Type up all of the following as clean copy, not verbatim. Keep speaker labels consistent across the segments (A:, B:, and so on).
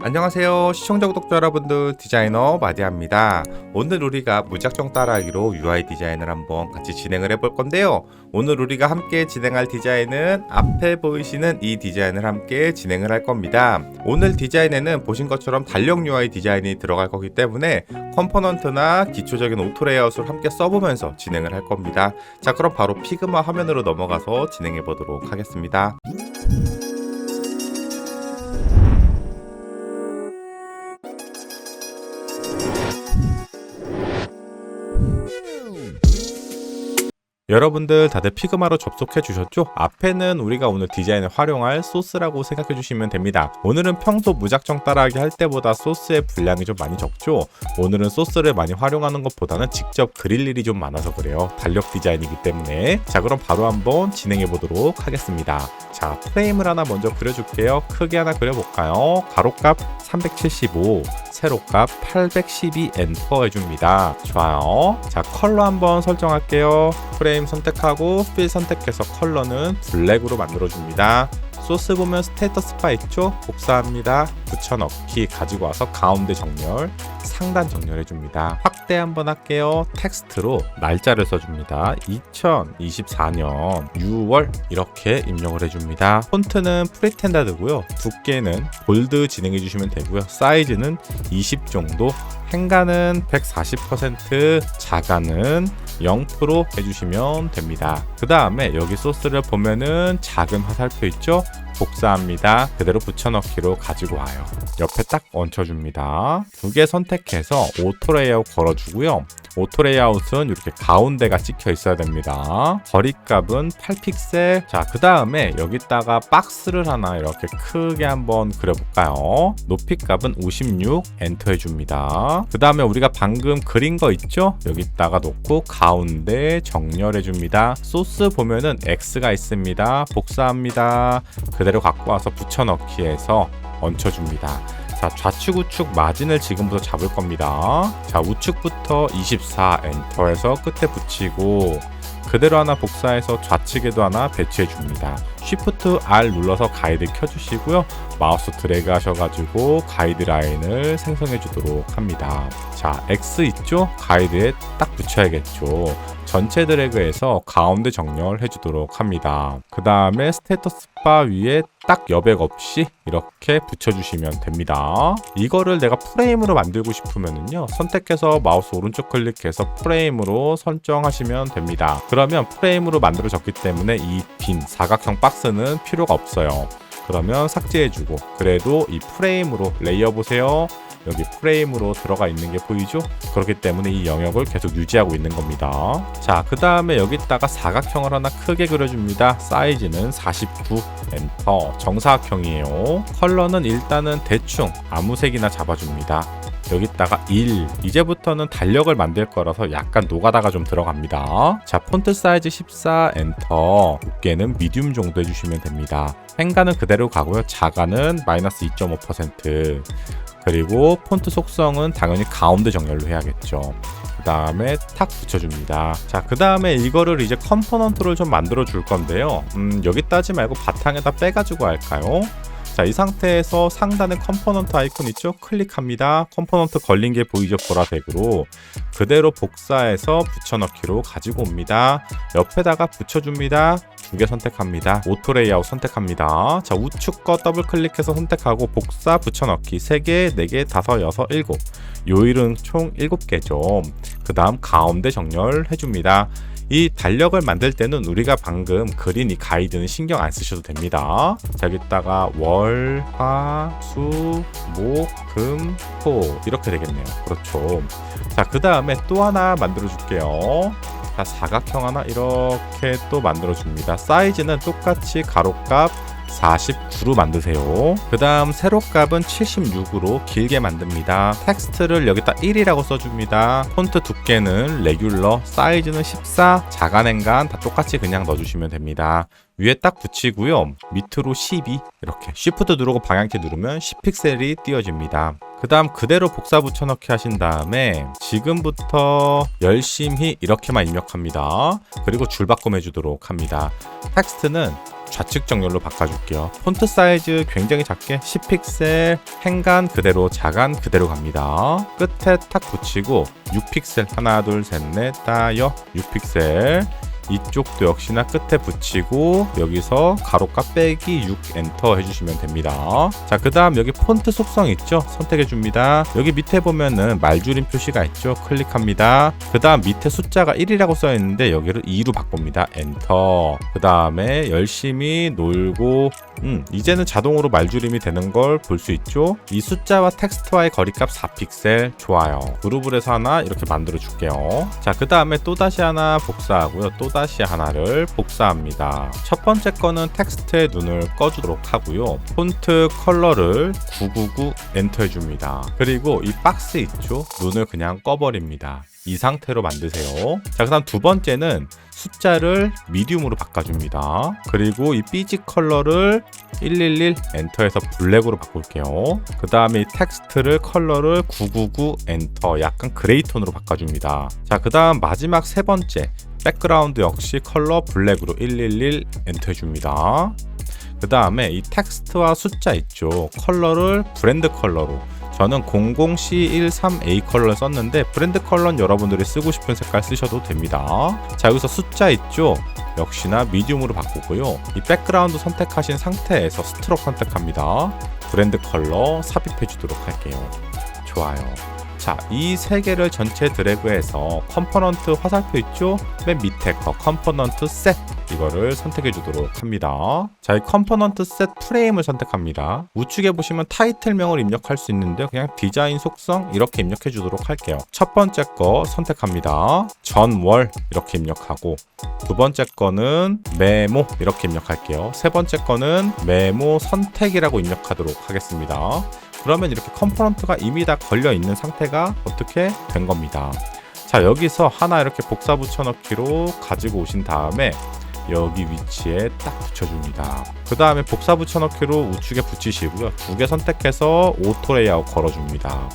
A: 안녕하세요 시청자 구독자 여러분들, 디자이너 마디아입니다. 오늘 우리가 무작정 따라하기로 UI 디자인을 한번 같이 진행을 해볼 건데요. 오늘 우리가 함께 진행할 디자인은 앞에 보이시는 이 디자인을 함께 진행을 할 겁니다. 오늘 디자인에는 보신 것처럼 달력 UI 디자인이 들어갈 거기 때문에 컴포넌트나 기초적인 오토 레이아웃을 함께 써보면서 진행을 할 겁니다. 자, 그럼 바로 피그마 화면으로 넘어가서 진행해 보도록 하겠습니다. 여러분들 다들 피그마로 접속해 주셨죠? 앞에는 우리가 오늘 디자인에 활용할 소스라고 생각해 주시면 됩니다. 오늘은 평소 무작정 따라하기 할 때보다 소스의 분량이 좀 많이 적죠? 오늘은 소스를 많이 활용하는 것보다는 직접 그릴 일이 좀 많아서 그래요. 달력 디자인이기 때문에. 자, 그럼 바로 한번 진행해 보도록 하겠습니다. 자, 프레임을 하나 먼저 그려줄게요. 크게 하나 그려볼까요? 가로값 375, 세로값 812 엔터 해줍니다. 좋아요. 자, 컬러 한번 설정할게요. 프레임 선택하고 필 선택해서 컬러는 블랙으로 만들어줍니다. 소스 보면 스테이터스 바 있죠? 복사합니다. 붙여넣기 가지고 와서 가운데 정렬, 상단 정렬해줍니다. 확대 한번 할게요. 텍스트로 날짜를 써줍니다. 2024년 6월 이렇게 입력을 해줍니다. 폰트는 프리텐다드고요. 두께는 볼드 진행해주시면 되고요. 사이즈는 20 정도, 행가는 140%, 자가는 0% 해주시면 됩니다. 그 다음에 여기 소스를 보면은 작은 화살표 있죠? 복사합니다. 그대로 붙여넣기로 가지고 와요. 옆에 딱 얹혀줍니다. 두 개 선택해서 오토 레이아웃 걸어주고요. 오토 레이아웃은 이렇게 가운데가 찍혀 있어야 됩니다. 거리값은 8픽셀. 자, 그 다음에 여기다가 박스를 하나 이렇게 크게 한번 그려볼까요? 높이 값은 56 엔터 해줍니다. 그 다음에 우리가 방금 그린 거 있죠? 여기다가 놓고 가운데 정렬해 줍니다. 소스 보면은 X가 있습니다. 복사합니다. 그대로 갖고 와서 붙여넣기 해서 얹혀줍니다. 자, 좌측 우측 마진을 지금부터 잡을 겁니다. 자, 우측부터 24 엔터해서 끝에 붙이고 그대로 하나 복사해서 좌측에도 하나 배치해 줍니다. Shift R 눌러서 가이드 켜주시고요. 마우스 드래그 하셔가지고 가이드라인을 생성해 주도록 합니다. 자, X 있죠? 가이드에 딱 붙여야겠죠. 전체 드래그해서 가운데 정렬해 주도록 합니다. 그 다음에 스테이터스 바 위에 딱 여백 없이 이렇게 붙여주시면 됩니다. 이거를 내가 프레임으로 만들고 싶으면은요, 선택해서 마우스 오른쪽 클릭해서 프레임으로 설정하시면 됩니다. 그러면 프레임으로 만들어졌기 때문에 이 빈 사각형 박스는 필요가 없어요. 그러면 삭제해주고, 그래도 이 프레임으로 레이어 보세요. 여기 프레임으로 들어가 있는 게 보이죠? 그렇기 때문에 이 영역을 계속 유지하고 있는 겁니다. 자, 그 다음에 여기다가 사각형을 하나 크게 그려줍니다. 사이즈는 49 엔터. 정사각형이에요. 컬러는 일단은 대충 아무 색이나 잡아줍니다. 여기다가 1. 이제부터는 달력을 만들 거라서 약간 노가다가 좀 들어갑니다. 자, 폰트 사이즈 14 엔터. 두께는 미디움 정도 해주시면 됩니다. 행가는 그대로 가고요. 자가는 마이너스 2.5%. 그리고 폰트 속성은 당연히 가운데 정렬로 해야겠죠. 그 다음에 탁 붙여줍니다. 자, 그 다음에 이거를 이제 컴포넌트를 좀 만들어 줄 건데요. 여기다 하지 말고 바탕에다 빼가지고 할까요? 자, 이 상태에서 상단에 컴포넌트 아이콘 있죠? 클릭합니다. 컴포넌트 걸린 게 보이죠? 보라색으로. 그대로 복사해서 붙여넣기로 가지고 옵니다. 옆에다가 붙여줍니다. 두 개 선택합니다. 오토 레이아웃 선택합니다. 자, 우측 거 더블 클릭해서 선택하고 복사, 붙여넣기 3개, 4개, 5, 6, 7. 요일은 총 7개죠. 그 다음 가운데 정렬 해줍니다. 이 달력을 만들 때는 우리가 방금 그린 이 가이드는 신경 안 쓰셔도 됩니다. 자, 여기다가 월, 화, 수, 목, 금, 토 이렇게 되겠네요. 그렇죠. 자, 그 다음에 또 하나 만들어 줄게요. 자, 사각형 하나 이렇게 또 만들어 줍니다. 사이즈는 똑같이 가로값 49로 만드세요. 그 다음 세로값은 76으로 길게 만듭니다. 텍스트를 여기다 1이라고 써줍니다. 폰트 두께는 레귤러, 사이즈는 14, 자간행간 다 똑같이 그냥 넣어주시면 됩니다. 위에 딱 붙이고요. 밑으로 12 이렇게 Shift 누르고 방향키 누르면 10픽셀이 띄어집니다. 그 다음 그대로 복사 붙여넣기 하신 다음에 지금부터 열심히 이렇게만 입력합니다. 그리고 줄바꿈 해주도록 합니다. 텍스트는 좌측 정렬로 바꿔줄게요. 폰트 사이즈 굉장히 작게 10픽셀, 행간 그대로, 자간 그대로 갑니다. 끝에 탁 붙이고 6픽셀 하나 둘 셋 넷 다여 6픽셀. 이쪽도 역시나 끝에 붙이고 여기서 가로가 빼기 6 엔터 해주시면 됩니다. 자, 그 다음 여기 폰트 속성 있죠? 선택해 줍니다. 여기 밑에 보면은 말줄임 표시가 있죠? 클릭합니다. 그 다음 밑에 숫자가 1이라고 써 있는데 여기를 2로 바꿉니다. 엔터. 그 다음에 열심히 놀고 이제는 자동으로 말줄임이 되는 걸 볼 수 있죠? 이 숫자와 텍스트와의 거리값 4픽셀. 좋아요. 그룹을 해서 하나 이렇게 만들어 줄게요. 자, 그 다음에 또다시 하나 복사하고요. 또다시 하나를 복사합니다. 첫 번째 거는 텍스트의 눈을 꺼주도록 하고요. 폰트 컬러를 999 엔터 해줍니다. 그리고 이 박스 있죠? 눈을 그냥 꺼버립니다. 이 상태로 만드세요. 자, 그 다음 두 번째는 숫자를 미디움으로 바꿔줍니다. 그리고 이 삐지 컬러를 111 엔터해서 블랙으로 바꿀게요. 그 다음에 이 텍스트를 컬러를 999 엔터, 약간 그레이 톤으로 바꿔줍니다. 자, 그 다음 마지막 세 번째 백그라운드 역시 컬러 블랙으로 111 엔터 해줍니다. 그 다음에 이 텍스트와 숫자 있죠? 컬러를 브랜드 컬러로, 저는 00C13A 컬러를 썼는데 브랜드 컬러는 여러분들이 쓰고 싶은 색깔 쓰셔도 됩니다. 자, 여기서 숫자 있죠? 역시나 미디움으로 바꾸고요. 이 백그라운드 선택하신 상태에서 스트로크 선택합니다. 브랜드 컬러 삽입해 주도록 할게요. 좋아요. 자, 이 세 개를 전체 드래그해서 컴포넌트 화살표 있죠? 맨 밑에 거 컴포넌트 셋, 이거를 선택해 주도록 합니다. 자, 이 컴포넌트 셋 프레임을 선택합니다. 우측에 보시면 타이틀명을 입력할 수 있는데 그냥 디자인 속성 이렇게 입력해 주도록 할게요. 첫 번째 거 선택합니다. 전월 이렇게 입력하고, 두 번째 거는 메모 이렇게 입력할게요. 세 번째 거는 메모 선택이라고 입력하도록 하겠습니다. 그러면 이렇게 컴포넌트가 이미 다 걸려 있는 상태가 어떻게 된 겁니다. 자, 여기서 하나 이렇게 복사 붙여넣기로 가지고 오신 다음에 여기 위치에 딱 붙여줍니다. 그 다음에 복사 붙여넣기로 우측에 붙이시고요. 두 개 선택해서 오토 레이아웃 걸어줍니다.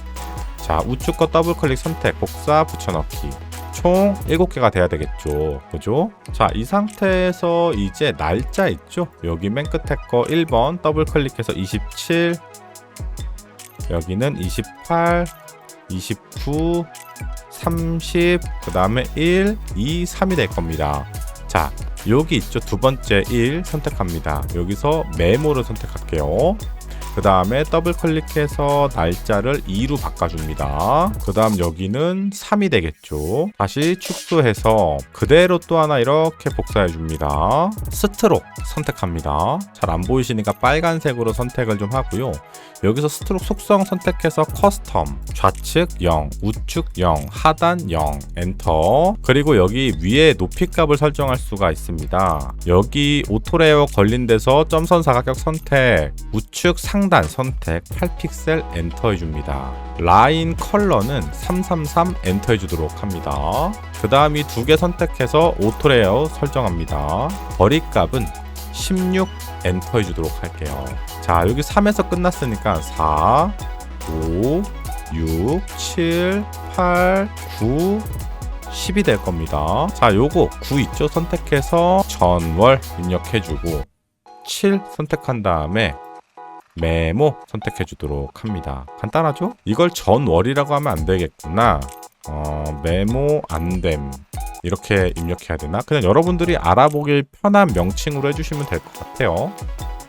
A: 자, 우측 거 더블 클릭 선택, 복사 붙여넣기. 총 7개가 돼야 되겠죠. 그죠? 자, 이 상태에서 이제 날짜 있죠? 여기 맨 끝에 거 1번 더블 클릭해서 27, 여기는 28, 29, 30, 그 다음에 1, 2, 3이 될 겁니다. 자, 여기 있죠? 두 번째 1 선택합니다. 여기서 메모를 선택할게요. 그 다음에 더블 클릭해서 날짜를 2로 바꿔줍니다. 그 다음 여기는 3이 되겠죠. 다시 축소해서 그대로 또 하나 이렇게 복사해줍니다. 스트록 선택합니다. 잘 안 보이시니까 빨간색으로 선택을 좀 하고요. 여기서 스트록 속성 선택해서 커스텀, 좌측 0, 우측 0, 하단 0, 엔터. 그리고 여기 위에 높이 값을 설정할 수가 있습니다. 여기 오토레이어 걸린 데서 점선 사각형 선택, 우측 상단 선택 8픽셀 엔터 해줍니다. 라인 컬러는 333 엔터 해주도록 합니다. 그 다음 이 두 개 선택해서 오토레이어 설정합니다. 거리 값은 16 엔터 해주도록 할게요. 자, 여기 3에서 끝났으니까 4, 5, 6, 7, 8, 9, 10이 될 겁니다. 자, 요거 9 있죠? 선택해서 전월 입력해주고 7 선택한 다음에 메모 선택해 주도록 합니다. 간단하죠? 이걸 전월이라고 하면 안 되겠구나. 메모 안됨 이렇게 입력해야 되나? 그냥 여러분들이 알아보길 편한 명칭으로 해주시면 될 것 같아요.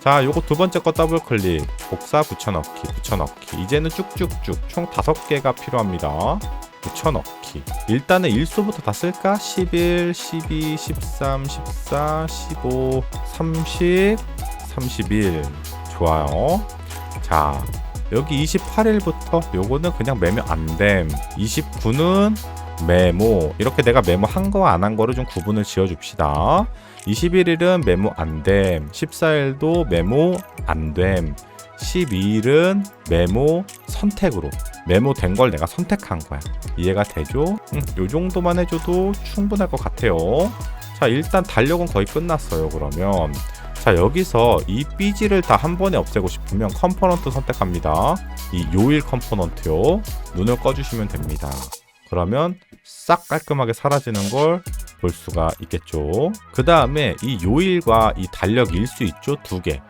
A: 자, 요거 두 번째 거 더블 클릭, 복사 붙여넣기, 붙여넣기. 이제는 쭉쭉쭉 총 5개가 필요합니다. 붙여넣기. 일단은 일수부터 다 쓸까? 11, 12, 13, 14, 15, 30, 31. 좋아요. 자, 여기 28일부터 요거는 그냥 메모 안됨. 29는 메모. 이렇게 내가 메모 한 거 안 한 거를 좀 구분을 지어 줍시다. 21일은 메모 안됨. 14일도 메모 안됨. 12일은 메모 선택으로. 메모 된 걸 내가 선택한 거야. 이해가 되죠? 요 정도만 해줘도 충분할 것 같아요. 자, 일단 달력은 거의 끝났어요. 그러면 자, 여기서 이 삐지를 다 한 번에 없애고 싶으면 컴포넌트 선택합니다. 이 요일 컴포넌트요. 눈을 꺼주시면 됩니다. 그러면 싹 깔끔하게 사라지는 걸 볼 수가 있겠죠. 그 다음에 이 요일과 이 달력 일수 있죠. 두 개.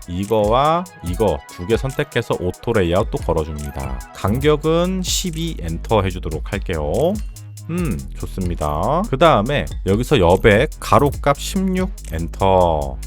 A: 이거와 이거 두 개 선택해서 오토 레이아웃 또 걸어줍니다. 간격은 12 엔터 해주도록 할게요. 좋습니다. 그 다음에 여기서 여백 가로값 16 엔터,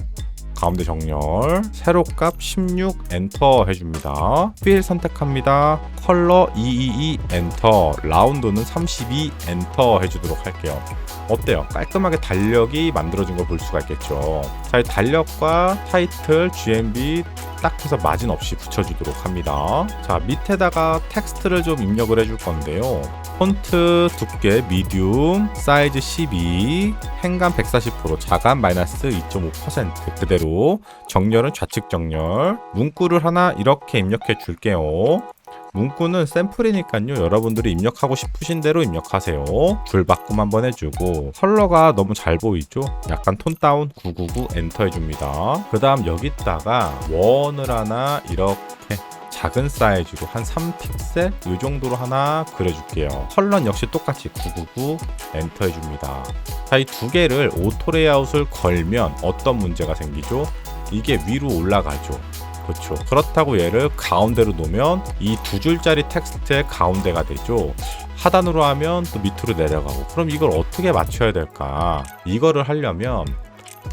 A: 가운데 정렬 세로값 16 엔터 해줍니다. 필 선택합니다. 컬러 222 엔터, 라운드는 32 엔터 해주도록 할게요. 어때요? 깔끔하게 달력이 만들어진 걸 볼 수가 있겠죠. 자, 이 달력과 타이틀, GMB 딱 해서 마진 없이 붙여주도록 합니다. 자, 밑에다가 텍스트를 좀 입력을 해줄 건데요. 폰트 두께 미디움, 사이즈 12, 행간 140%, 자간 마이너스 2.5%, 그대로 정렬은 좌측 정렬. 문구를 하나 이렇게 입력해 줄게요. 문구는 샘플이니까요. 여러분들이 입력하고 싶으신 대로 입력하세요. 줄 바꿈 한번 해주고, 컬러가 너무 잘 보이죠? 약간 톤 다운 999 엔터 해줍니다. 그 다음 여기다가 원을 하나 이렇게 작은 사이즈로 한 3픽셀 이 정도로 하나 그려줄게요. 컬러는 역시 똑같이 999 엔터 해줍니다. 자, 이 두 개를 오토 레이아웃을 걸면 어떤 문제가 생기죠? 이게 위로 올라가죠. 그렇죠. 그렇다고 얘를 가운데로 놓으면 이 두 줄짜리 텍스트의 가운데가 되죠. 하단으로 하면 또 밑으로 내려가고. 그럼 이걸 어떻게 맞춰야 될까? 이거를 하려면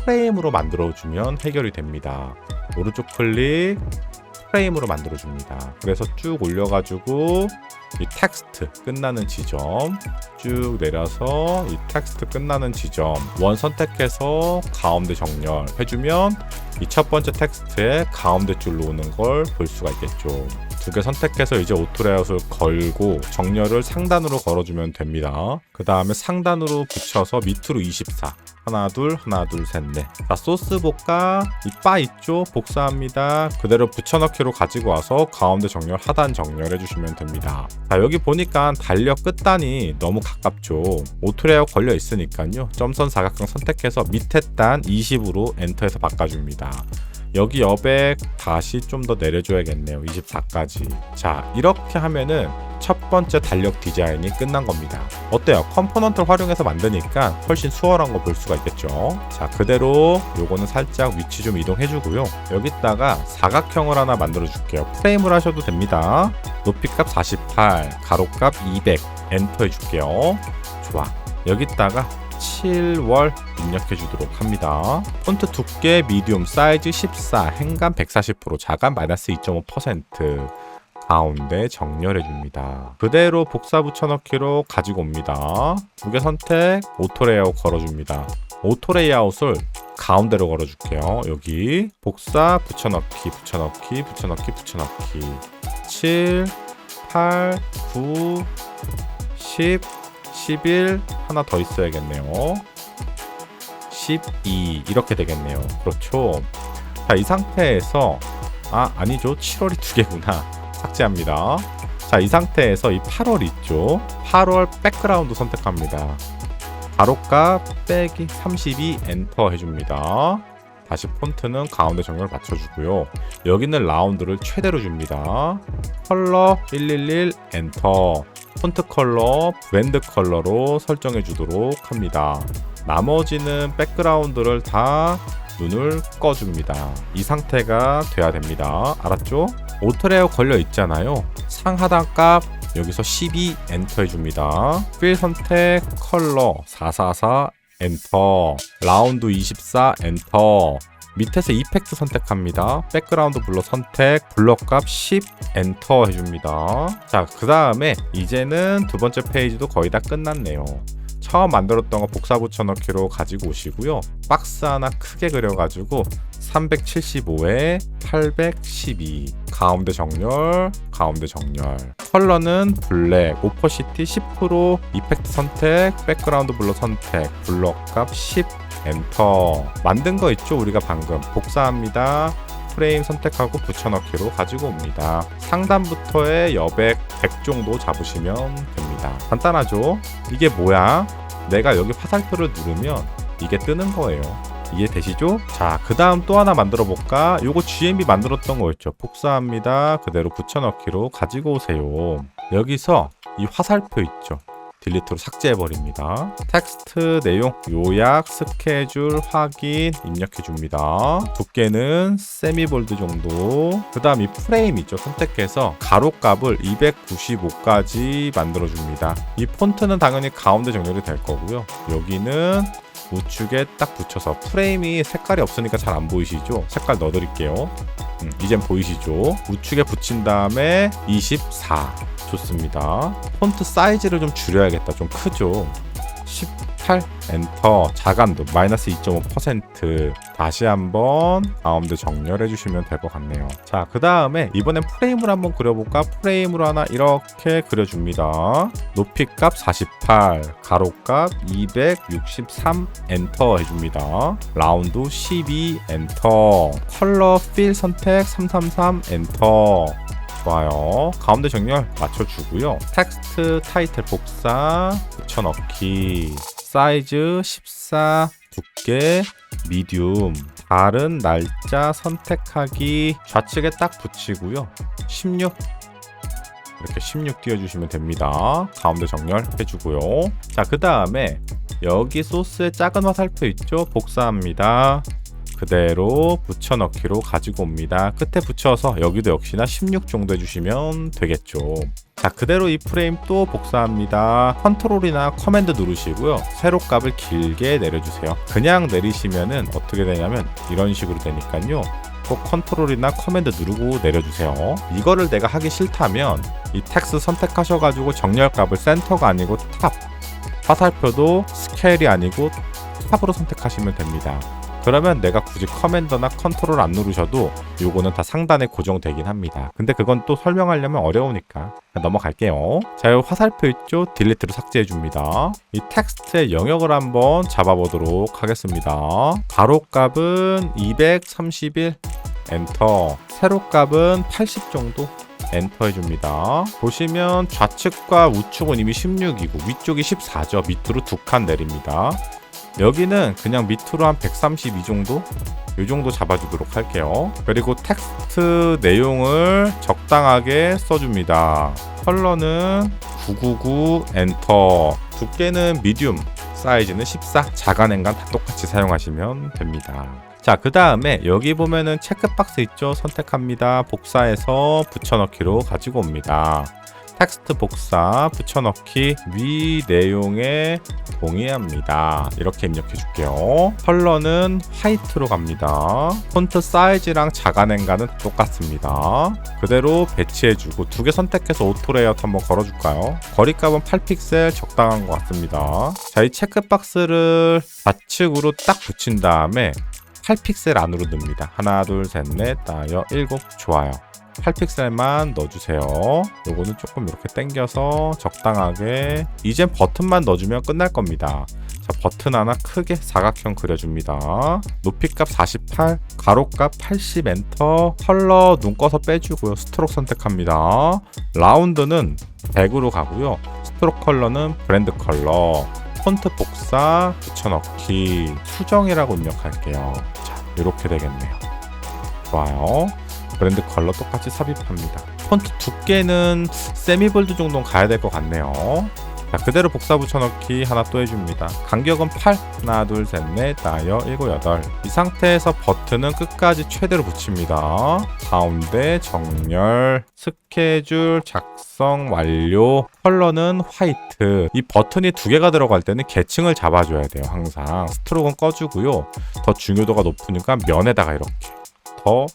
A: 프레임으로 만들어주면 해결이 됩니다. 오른쪽 클릭, 프레임으로 만들어줍니다. 그래서 쭉 올려가지고 이 텍스트 끝나는 지점 쭉 내려서 이 텍스트 끝나는 지점 원 선택해서 가운데 정렬 해주면 이 첫 번째 텍스트의 가운데 줄로 오는 걸 볼 수가 있겠죠. 두 개 선택해서 이제 오토 레이아웃을 걸고 정렬을 상단으로 걸어주면 됩니다. 그 다음에 상단으로 붙여서 밑으로 24 하나 둘 셋 넷. 자, 소스 볶아 이 바 있죠? 복사합니다. 그대로 붙여넣기로 가지고 와서 가운데 정렬 하단 정렬 해주시면 됩니다. 자, 여기 보니까 달력 끝단이 너무 가깝죠. 오토 레이아웃 걸려 있으니까요. 점선 사각형 선택해서 밑에 단 20으로 엔터해서 바꿔줍니다. 여기 여백 다시 좀 더 내려줘야겠네요. 24까지. 자, 이렇게 하면은 첫 번째 달력 디자인이 끝난 겁니다. 어때요? 컴포넌트를 활용해서 만드니까 훨씬 수월한 거 볼 수가 있겠죠. 자, 그대로 요거는 살짝 위치 좀 이동해주고요. 여기다가 사각형을 하나 만들어 줄게요. 프레임을 하셔도 됩니다. 높이값 48, 가로값 200 엔터 해줄게요. 좋아. 여기다가 7월 입력해 주도록 합니다. 폰트 두께 미디움, 사이즈 14, 행간 140%, 자간 마이너스 2.5%, 가운데 정렬해 줍니다. 그대로 복사 붙여넣기로 가지고 옵니다. 두 개 선택, 오토 레이아웃 걸어줍니다. 오토 레이아웃을 가운데로 걸어줄게요. 여기 복사 붙여넣기 7, 8, 9, 10, 11 하나 더 있어야겠네요. 12 이렇게 되겠네요. 그렇죠. 자, 이 상태에서 아니죠. 7월이 두 개구나. 삭제합니다. 자, 이 상태에서 이 8월 있죠. 8월 백그라운드 선택합니다. 가로값 빼기 32 엔터 해줍니다. 다시 폰트는 가운데 정렬 맞춰주고요. 여기는 라운드를 최대로 줍니다. 컬러 111 엔터. 폰트 컬러 브랜드 컬러로 설정해 주도록 합니다. 나머지는 백그라운드를 다 눈을 꺼줍니다. 이 상태가 돼야 됩니다. 알았죠? 오토 레이아웃 걸려 있잖아요. 상하단 값 여기서 12 엔터 해줍니다. 필 선택 컬러 444 엔터, 라운드 24 엔터, 밑에서 이펙트 선택합니다. 백그라운드 블러 선택, 블럭값 10 엔터 해줍니다. 자, 그 다음에 이제는 두 번째 페이지도 거의 다 끝났네요. 처음 만들었던 거 복사 붙여넣기로 가지고 오시고요. 박스 하나 크게 그려가지고 375에 812 가운데 정렬, 가운데 정렬. 컬러는 블랙, 오퍼시티 10%, 이펙트 선택, 백그라운드 블러 선택, 블럭값 10 엔터. 만든 거 있죠? 우리가 방금 복사합니다. 프레임 선택하고 붙여넣기로 가지고 옵니다. 상단부터의 여백 100 정도 잡으시면 됩니다. 간단하죠? 이게 뭐야? 내가 여기 화살표를 누르면 이게 뜨는 거예요. 이해되시죠? 자, 그 다음 또 하나 만들어 볼까? 요거 GMB 만들었던 거 있죠? 복사합니다. 그대로 붙여넣기로 가지고 오세요. 여기서 이 화살표 있죠? 딜리트로 삭제해버립니다. 텍스트 내용, 요약, 스케줄, 확인 입력해줍니다. 두께는 세미볼드 정도. 그 다음 이 프레임 있죠. 선택해서 가로값을 295까지 만들어줍니다. 이 폰트는 당연히 가운데 정렬이 될 거고요. 여기는 우측에 딱 붙여서 프레임이 색깔이 없으니까 잘 안 보이시죠? 색깔 넣어드릴게요. 이젠 보이시죠? 우측에 붙인 다음에 24. 좋습니다. 폰트 사이즈를 좀 줄여야겠다. 좀 크죠? 18 엔터. 자간도 마이너스 2.5%. 다시 한번 가운데 정렬해 주시면 될 것 같네요. 자, 그 다음에 이번엔 프레임을 한번 그려볼까? 프레임으로 하나 이렇게 그려줍니다. 높이값 48, 가로값 263 엔터 해줍니다. 라운드 12 엔터. 컬러 필 선택 333 엔터. 좋아요. 가운데 정렬 맞춰주고요. 텍스트 타이틀 복사 붙여넣기. 사이즈 14, 두께 미디움. 다른 날짜 선택하기. 좌측에 딱 붙이고요. 16. 이렇게 16 띄워주시면 됩니다. 가운데 정렬 해주고요. 자, 그 다음에 여기 소스에 작은 화살표 있죠? 복사합니다. 그대로 붙여넣기로 가지고 옵니다. 끝에 붙여서 여기도 역시나 16 정도 해주시면 되겠죠. 자, 그대로 이 프레임 또 복사합니다. 컨트롤이나 커맨드 누르시고요. 세로값을 길게 내려주세요. 그냥 내리시면은 어떻게 되냐면 이런 식으로 되니까요. 꼭 컨트롤이나 커맨드 누르고 내려주세요. 이거를 내가 하기 싫다면 이 텍스트 선택하셔가지고 정렬값을 센터가 아니고 탑, 화살표도 스케일이 아니고 탑으로 선택하시면 됩니다. 그러면 내가 굳이 커맨더나 컨트롤 안 누르셔도 요거는 다 상단에 고정되긴 합니다. 근데 그건 또 설명하려면 어려우니까 넘어갈게요. 자, 요 화살표 있죠? 딜리트로 삭제해줍니다. 이 텍스트의 영역을 한번 잡아보도록 하겠습니다. 가로값은 231 엔터. 세로값은 80 정도 엔터 해줍니다. 보시면 좌측과 우측은 이미 16이고 위쪽이 14죠. 밑으로 2칸 내립니다. 여기는 그냥 밑으로 한 132 정도? 이 정도 잡아주도록 할게요. 그리고 텍스트 내용을 적당하게 써줍니다. 컬러는 999 엔터. 두께는 미디움, 사이즈는 14. 자간 행간 다 똑같이 사용하시면 됩니다. 자, 그 다음에 여기 보면은 체크박스 있죠? 선택합니다. 복사해서 붙여넣기로 가지고 옵니다. 텍스트 복사, 붙여넣기, 위 내용에 동의합니다. 이렇게 입력해 줄게요. 컬러는 화이트로 갑니다. 폰트 사이즈랑 자간 행간은 똑같습니다. 그대로 배치해주고 두 개 선택해서 오토 레이아웃 한번 걸어줄까요? 거리값은 8픽셀 적당한 것 같습니다. 자, 이 체크박스를 좌측으로 딱 붙인 다음에 8픽셀 안으로 넣습니다. 하나, 둘, 셋, 넷, 다섯, 7. 좋아요. 8픽셀만 넣어주세요. 요거는 조금 이렇게 당겨서 적당하게. 이젠 버튼만 넣어주면 끝날 겁니다. 자, 버튼 하나 크게 사각형 그려줍니다. 높이값 48, 가로값 80 엔터. 컬러 눈 꺼서 빼주고요. 스트로크 선택합니다. 라운드는 100으로 가고요. 스트로크 컬러는 브랜드 컬러. 폰트 복사, 붙여넣기, 수정이라고 입력할게요. 자, 이렇게 되겠네요. 좋아요. 브랜드 컬러 똑같이 삽입합니다. 폰트 두께는 세미볼드 정도는 가야 될 것 같네요. 자, 그대로 복사 붙여넣기 하나 또 해줍니다. 간격은 8, 하나, 둘, 셋, 넷, 다섯, 7, 8. 이 상태에서 버튼은 끝까지 최대로 붙입니다. 가운데 정렬, 스케줄, 작성 완료. 컬러는 화이트. 이 버튼이 두 개가 들어갈 때는 계층을 잡아줘야 돼요. 항상 스트로크는 꺼주고요. 더 중요도가 높으니까 면에다가 이렇게 더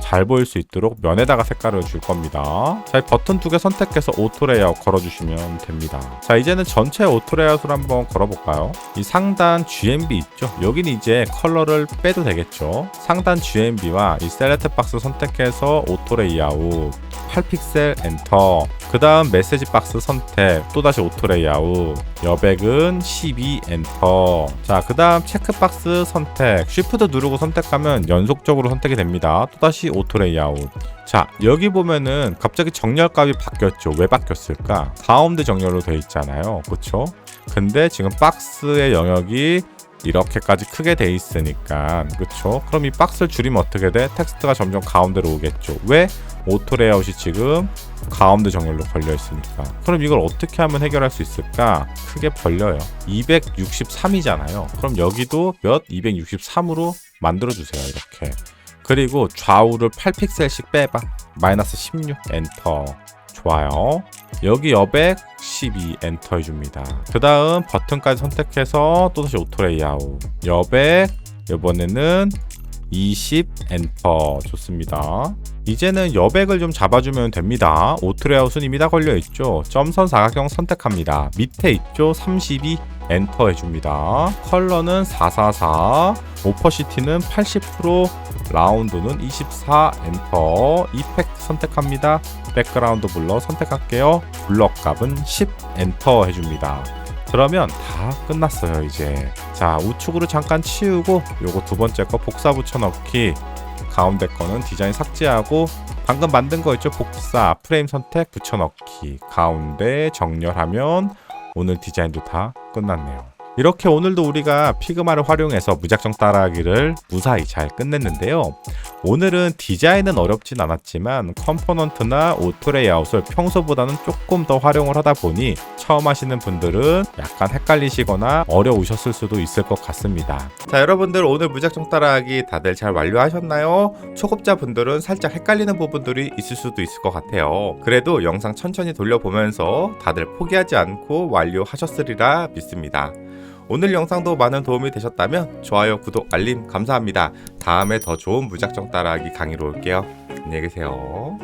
A: 잘 보일 수 있도록 면에다가 색깔을 줄 겁니다. 자, 이 버튼 두 개 선택해서 오토 레이아웃 걸어주시면 됩니다. 자, 이제는 전체 오토 레이아웃을 한번 걸어볼까요? 이 상단 GMB 있죠? 여기는 이제 컬러를 빼도 되겠죠? 상단 GMB와 이 셀렉트 박스 선택해서 오토 레이아웃 8픽셀 엔터. 그 다음 메시지 박스 선택, 또다시 오토 레이아웃, 여백은 12 엔터. 자, 그 다음 체크 박스 선택, 쉬프트 누르고 선택하면 연속적으로 선택이 됩니다. 또다시 오토 레이아웃. 자, 여기 보면은 갑자기 정렬값이 바뀌었죠. 왜 바뀌었을까? 가운데 정렬로 되어 있잖아요. 그쵸? 근데 지금 박스의 영역이 이렇게까지 크게 돼 있으니까, 그쵸? 그럼 이 박스를 줄이면 어떻게 돼? 텍스트가 점점 가운데로 오겠죠. 왜? 오토 레이아웃이 지금 가운데 정렬로 걸려 있으니까. 그럼 이걸 어떻게 하면 해결할 수 있을까? 크게 벌려요. 263이잖아요. 그럼 여기도 몇? 263으로 만들어 주세요. 이렇게. 그리고 좌우를 8픽셀씩 빼봐. 마이너스 16 엔터. 좋아요. 여기 여백 12 엔터 해줍니다. 그 다음 버튼까지 선택해서 또다시 오토 레이아웃. 여백 이번에는 20 엔터. 좋습니다. 이제는 여백을 좀 잡아주면 됩니다. 오토 레이아웃은 이미 다 걸려있죠. 점선 사각형 선택합니다. 밑에 있죠. 32 엔터 해줍니다. 컬러는 444, 오퍼시티는 80%, 라운드는 24 엔터. 이펙트 선택합니다. 백그라운드 블러 선택할게요. 블러 값은 10 엔터 해줍니다. 그러면 다 끝났어요. 이제 자, 우측으로 잠깐 치우고 요거 두 번째 거 복사 붙여넣기, 가운데 거는 디자인 삭제하고 방금 만든 거 있죠. 복사 프레임 선택 붙여넣기, 가운데 정렬하면 오늘 디자인도 다 끝났네요. 이렇게 오늘도 우리가 피그마를 활용해서 무작정 따라하기를 무사히 잘 끝냈는데요. 오늘은 디자인은 어렵진 않았지만 컴포넌트나 오토 레이아웃을 평소보다는 조금 더 활용을 하다 보니 처음 하시는 분들은 약간 헷갈리시거나 어려우셨을 수도 있을 것 같습니다. 자, 여러분들 오늘 무작정 따라하기 다들 잘 완료하셨나요? 초급자 분들은 살짝 헷갈리는 부분들이 있을 수도 있을 것 같아요. 그래도 영상 천천히 돌려보면서 다들 포기하지 않고 완료하셨으리라 믿습니다. 오늘 영상도 많은 도움이 되셨다면 좋아요, 구독, 알림 감사합니다. 다음에 더 좋은 무작정 따라하기 강의로 올게요. 안녕히 계세요.